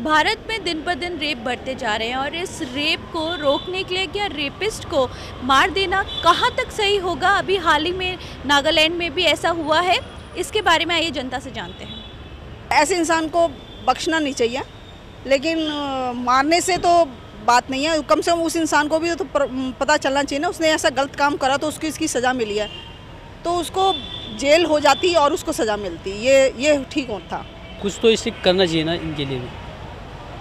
भारत में दिन पर दिन रेप बढ़ते जा रहे हैं और इस रेप को रोकने के लिए क्या रेपिस्ट को मार देना कहाँ तक सही होगा? अभी हाल ही में नागालैंड में भी ऐसा हुआ है। इसके बारे में आइए जनता से जानते हैं। ऐसे इंसान को बख्शना नहीं चाहिए, लेकिन मारने से तो बात नहीं है। कम से कम उस इंसान को भी तो पता चलना चाहिए ना, उसने ऐसा गलत काम करा तो उसकी इसकी सज़ा मिली है, तो उसको जेल हो जाती और उसको सज़ा मिलती। ये ठीक होता। कुछ तो स्ट्रिक्ट करना चाहिए ना इनके लिए भी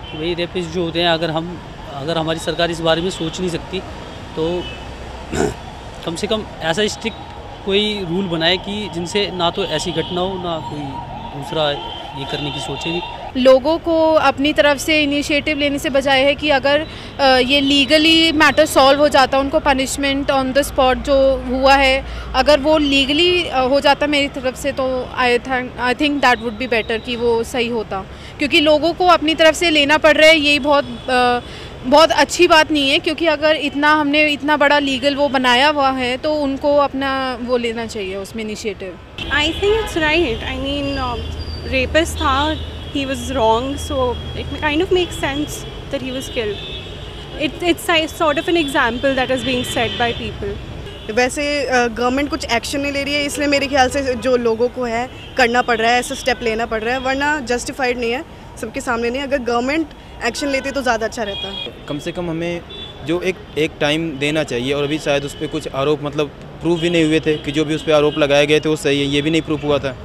कि भाई रेपिस्ट जो होते हैं, अगर हमारी सरकार इस बारे में सोच नहीं सकती तो कम से कम ऐसा स्ट्रिक्ट कोई रूल बनाए कि जिनसे ना तो ऐसी घटना हो ना कोई दूसरा ये करने की सोचे भी। लोगों को अपनी तरफ से इनिशिएटिव लेने से बजाय है कि अगर ये लीगली मैटर सॉल्व हो जाता, उनको पनिशमेंट ऑन द स्पॉट जो हुआ है अगर वो लीगली हो जाता मेरी तरफ से, तो I think that would be better, कि वो सही होता। क्योंकि लोगों को अपनी तरफ से लेना पड़ रहा है, यही बहुत अच्छी बात नहीं है। क्योंकि अगर हमने इतना बड़ा लीगल वो बनाया हुआ है तो उनको अपना वो लेना चाहिए उसमें initiative. I think it's right. I mean rapist था, he was wrong, so it kind of makes sense that he was killed. It's sort of an example that is being set by people. वैसे government कुछ action नहीं ले रही है, इसलिए मेरे ख्याल से जो लोगों को है करना पड़ रहा है, ऐसा स्टेप लेना पड़ रहा है, वरना जस्टिफाइड नहीं है, सबके सामने नहीं। अगर गवर्नमेंट एक्शन लेती तो ज़्यादा अच्छा रहता। कम से कम हमें जो एक टाइम देना चाहिए, और अभी शायद उस पर कुछ आरोप मतलब प्रूफ भी नहीं हुए थे कि जो भी उस पर आरोप लगाए गए थे वो सही है, ये भी नहीं प्रूफ हुआ था,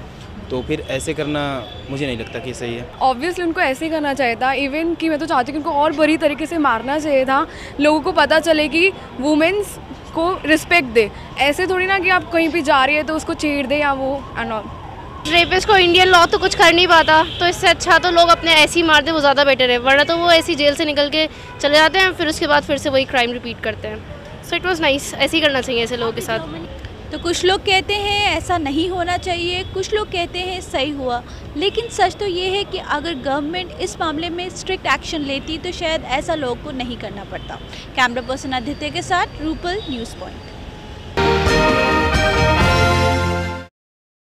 तो फिर ऐसे करना मुझे नहीं लगता कि सही है। ऑब्वियसली उनको ऐसे ही करना चाहिए था। इवन कि मैं तो चाहती हूँ कि उनको और बुरी तरीके से मारना चाहिए था, लोगों को पता चले कि वुमेन्स को रिस्पेक्ट दे। ऐसे थोड़ी ना कि आप कहीं भी जा रही है तो उसको छेड़ दे या वो एंड ऑल। रेपिस्ट को इंडियन लॉ तो कुछ कर नहीं पाता, तो इससे अच्छा तो लोग अपने ऐसे ही मार दे, वो ज़्यादा बेटर है। वरना तो वो ऐसी जेल से निकल के चले जाते हैं, फिर उसके बाद फिर से वही क्राइम रिपीट करते हैं। सो इट वॉज नाइस, ऐसे ही करना चाहिए ऐसे लोगों के साथ। तो कुछ लोग कहते हैं ऐसा नहीं होना चाहिए, कुछ लोग कहते हैं सही हुआ, लेकिन सच तो ये है कि अगर गवर्नमेंट इस मामले में स्ट्रिक्ट एक्शन लेती तो शायद ऐसा लोगों को नहीं करना पड़ता। कैमरा पर्सन आदित्य के साथ रूपल, न्यूज़ पॉइंट।